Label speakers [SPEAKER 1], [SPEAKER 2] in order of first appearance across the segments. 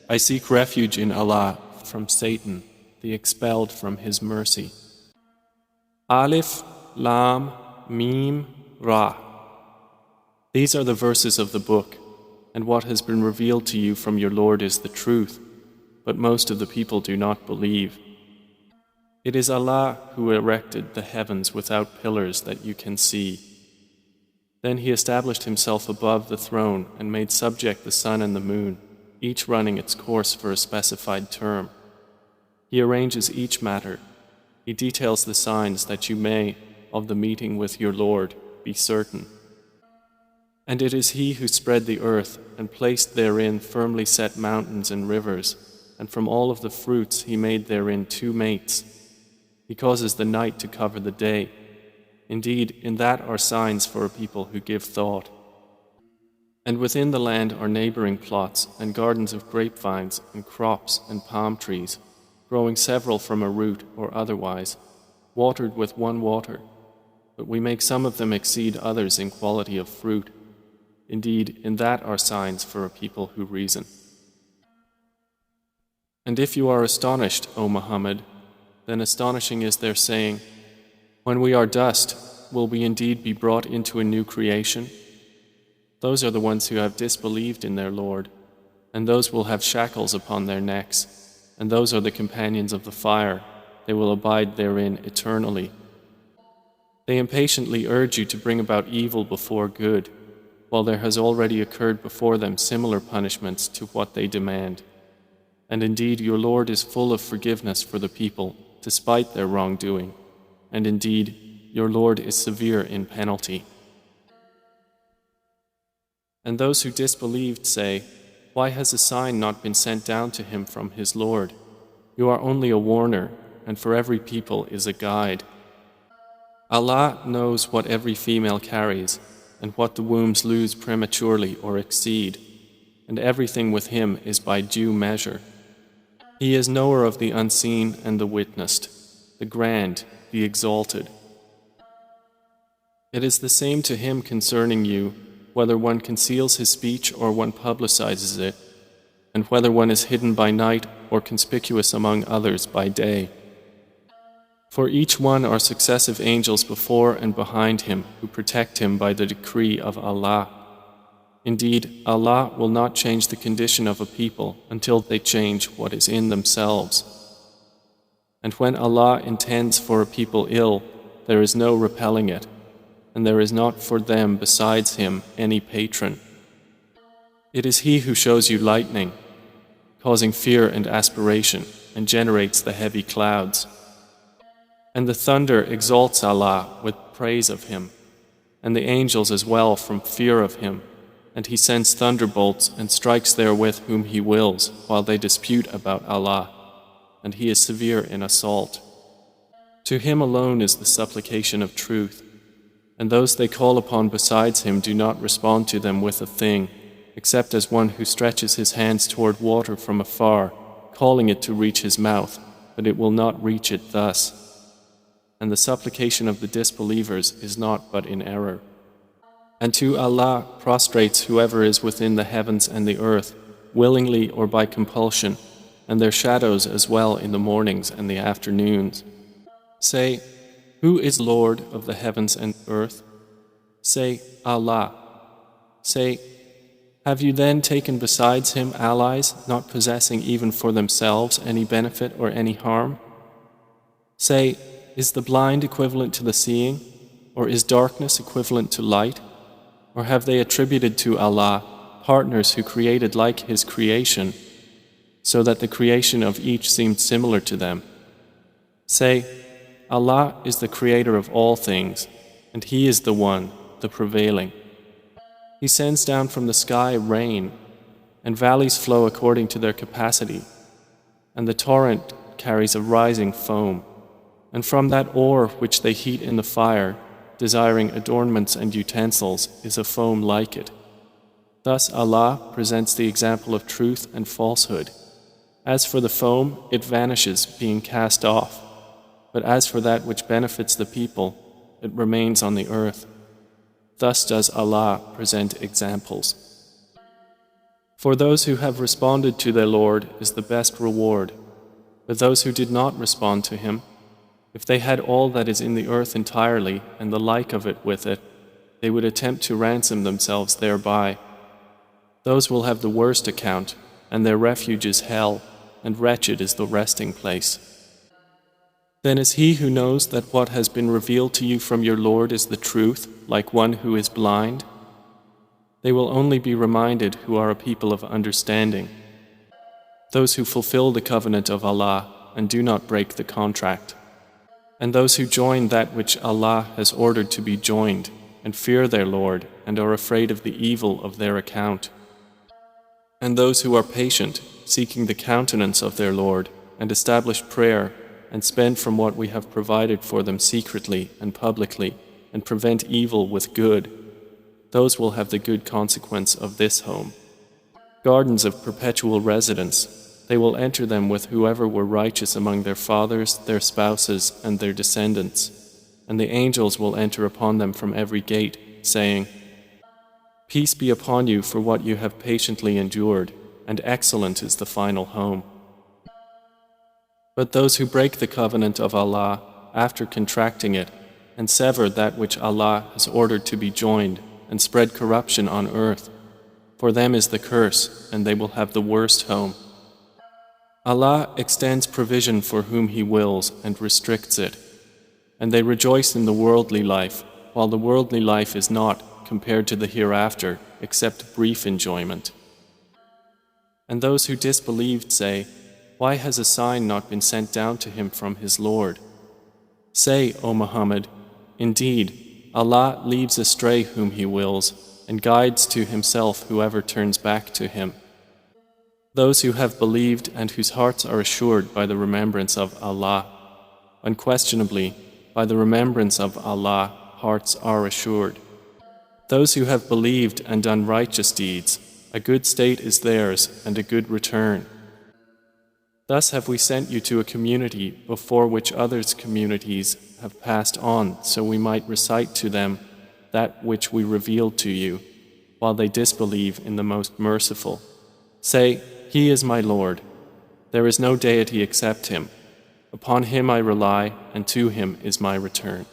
[SPEAKER 1] I seek refuge in Allah from Satan, the expelled from His mercy. Alif, Lam, Mim, Ra. These are the verses of the book, and what has been revealed to you from your Lord is the truth, but most of the people do not believe. It is Allah who erected the heavens without pillars that you can see. Then He established Himself above the throne and made subject the sun and the moon, each running its course for a specified term. He arranges each matter. He details the signs that you may, of the meeting with your Lord, be certain. And it is He who spread the earth and placed therein firmly set mountains and rivers, and from all of the fruits He made therein two mates. He causes the night to cover the day. Indeed, in that are signs for a people who give thought. And within the land are neighboring plots and gardens of grapevines and crops and palm trees, growing several from a root or otherwise, watered with one water. But we make some of them exceed others in quality of fruit. Indeed, in that are signs for a people who reason. And if you are astonished, O Muhammad, then astonishing is their saying, when we are dust, will we indeed be brought into a new creation? Those are the ones who have disbelieved in their Lord, and those will have shackles upon their necks, and those are the companions of the fire, they will abide therein eternally. They impatiently urge you to bring about evil before good, while there has already occurred before them similar punishments to what they demand. And indeed your Lord is full of forgiveness for the people, despite their wrongdoing, and indeed your Lord is severe in penalty. And those who disbelieved say, why has a sign not been sent down to him from his Lord? You are only a warner, and for every people is a guide. Allah knows what every female carries, and what the wombs lose prematurely or exceed, and everything with Him is by due measure. He is knower of the unseen and the witnessed, the grand, the exalted. It is the same to Him concerning you, whether one conceals his speech or one publicizes it, and whether one is hidden by night or conspicuous among others by day. For each one are successive angels before and behind him who protect him by the decree of Allah. Indeed, Allah will not change the condition of a people until they change what is in themselves. And when Allah intends for a people ill, there is no repelling it, and there is not for them besides Him any patron. It is He who shows you lightning, causing fear and aspiration, and generates the heavy clouds. And the thunder exalts Allah with praise of Him, and the angels as well from fear of Him, and He sends thunderbolts and strikes therewith whom He wills while they dispute about Allah, and He is severe in assault. To Him alone is the supplication of truth, and those they call upon besides Him do not respond to them with a thing, except as one who stretches his hands toward water from afar, calling it to reach his mouth, but it will not reach it thus. And the supplication of the disbelievers is not but in error. And to Allah prostrates whoever is within the heavens and the earth, willingly or by compulsion, and their shadows as well in the mornings and the afternoons. Say, who is Lord of the heavens and earth? Say, Allah. Say, have you then taken besides Him allies, not possessing even for themselves any benefit or any harm? Say, is the blind equivalent to the seeing, or is darkness equivalent to light? Or have they attributed to Allah partners who created like His creation, so that the creation of each seemed similar to them? Say, Allah is the creator of all things, and He is the one, the prevailing. He sends down from the sky rain, and valleys flow according to their capacity, and the torrent carries a rising foam. And from that ore which they heat in the fire, desiring adornments and utensils, is a foam like it. Thus Allah presents the example of truth and falsehood. As for the foam, it vanishes, being cast off. But as for that which benefits the people, it remains on the earth. Thus does Allah present examples. For those who have responded to their Lord is the best reward. But those who did not respond to Him, if they had all that is in the earth entirely and the like of it with it, they would attempt to ransom themselves thereby. Those will have the worst account, and their refuge is hell, and wretched is the resting place. Then is he who knows that what has been revealed to you from your Lord is the truth, like one who is blind? They will only be reminded who are a people of understanding, those who fulfill the covenant of Allah and do not break the contract, and those who join that which Allah has ordered to be joined, and fear their Lord and are afraid of the evil of their account, and those who are patient, seeking the countenance of their Lord, and establish prayer, and spend from what we have provided for them secretly and publicly, and prevent evil with good. Those will have the good consequence of this home. Gardens of perpetual residence, they will enter them with whoever were righteous among their fathers, their spouses, and their descendants, and the angels will enter upon them from every gate, saying, Peace be upon you for what you have patiently endured, and excellent is the final home. But those who break the covenant of Allah after contracting it, and sever that which Allah has ordered to be joined, and spread corruption on earth, for them is the curse, and they will have the worst home. Allah extends provision for whom He wills and restricts it, and they rejoice in the worldly life, while the worldly life is not, compared to the hereafter, except brief enjoyment. And those who disbelieved say, Why has a sign not been sent down to him from his Lord? Say, O Muhammad, indeed, Allah leaves astray whom He wills, and guides to Himself whoever turns back to Him. Those who have believed and whose hearts are assured by the remembrance of Allah, unquestionably, by the remembrance of Allah, hearts are assured. Those who have believed and done righteous deeds, a good state is theirs and a good return. Thus have we sent you to a community before which others' communities have passed on, so we might recite to them that which we revealed to you, while they disbelieve in the Most Merciful. Say, He is my Lord. There is no deity except Him. Upon Him I rely, and to Him is my return.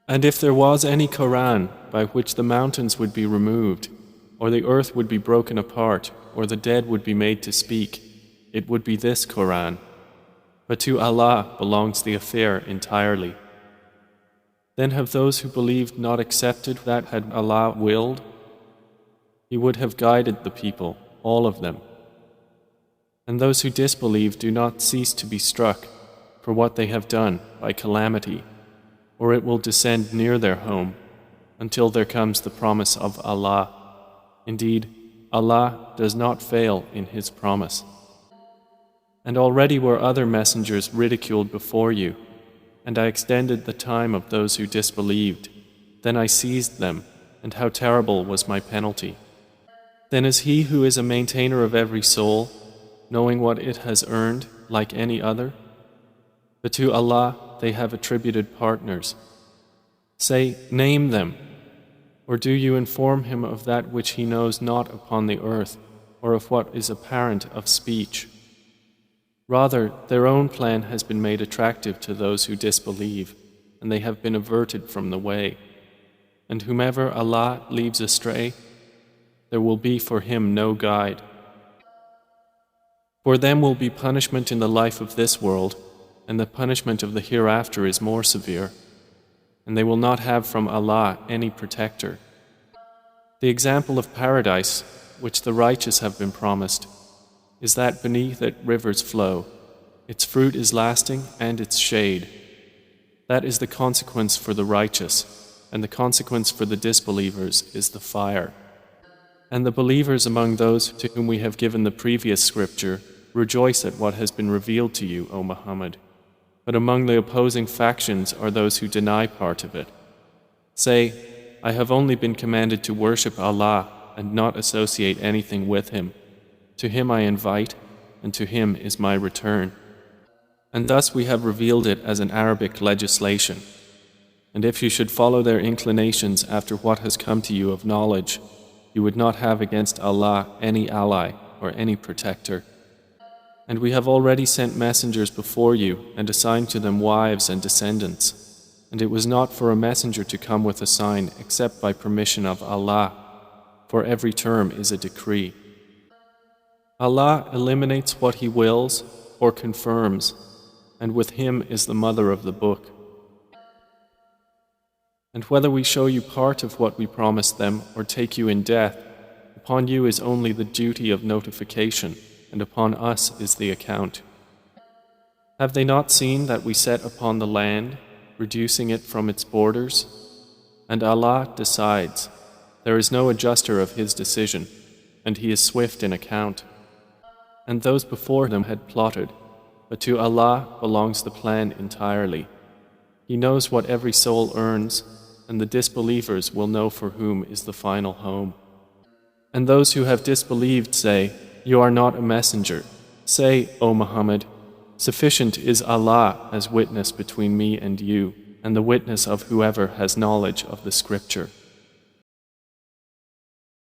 [SPEAKER 1] And if there was any Quran by which the mountains would be removed, or the earth would be broken apart, or the dead would be made to speak, it would be this Quran. But to Allah belongs the affair entirely. Then have those who believed not accepted that had Allah willed? He would have guided the people, all of them. And those who disbelieve do not cease to be struck for what they have done by calamity, or it will descend near their home until there comes the promise of Allah. Indeed, Allah does not fail in His promise. And already were other messengers ridiculed before you, and I extended the time of those who disbelieved. Then I seized them, and how terrible was my penalty. Then is He who is a maintainer of every soul, knowing what it has earned, like any other? But to Allah they have attributed partners. Say, name them. Or do you inform Him of that which He knows not upon the earth, or of what is apparent of speech? Rather, their own plan has been made attractive to those who disbelieve, and they have been averted from the way. And whomever Allah leaves astray, there will be for him no guide. For them will be punishment in the life of this world, and the punishment of the hereafter is more severe, and they will not have from Allah any protector. The example of paradise, which the righteous have been promised, is that beneath it rivers flow. Its fruit is lasting and its shade. That is the consequence for the righteous, and the consequence for the disbelievers is the fire. And the believers among those to whom we have given the previous scripture rejoice at what has been revealed to you, O Muhammad. But among the opposing factions are those who deny part of it. Say, I have only been commanded to worship Allah and not associate anything with Him. To Him I invite, and to Him is my return. And thus we have revealed it as an Arabic legislation. And if you should follow their inclinations after what has come to you of knowledge, you would not have against Allah any ally or any protector. And we have already sent messengers before you and assigned to them wives and descendants. And it was not for a messenger to come with a sign except by permission of Allah, for every term is a decree. Allah eliminates what He wills or confirms, and with Him is the mother of the book. And whether we show you part of what we promised them or take you in death, upon you is only the duty of notification, and upon us is the account. Have they not seen that we set upon the land, reducing it from its borders? And Allah decides. There is no adjuster of His decision, and He is swift in account. And those before them had plotted, but to Allah belongs the plan entirely. He knows what every soul earns, and the disbelievers will know for whom is the final home. And those who have disbelieved say, "You are not a messenger." Say, O Muhammad, sufficient is Allah as witness between me and you, and the witness of whoever has knowledge of the scripture.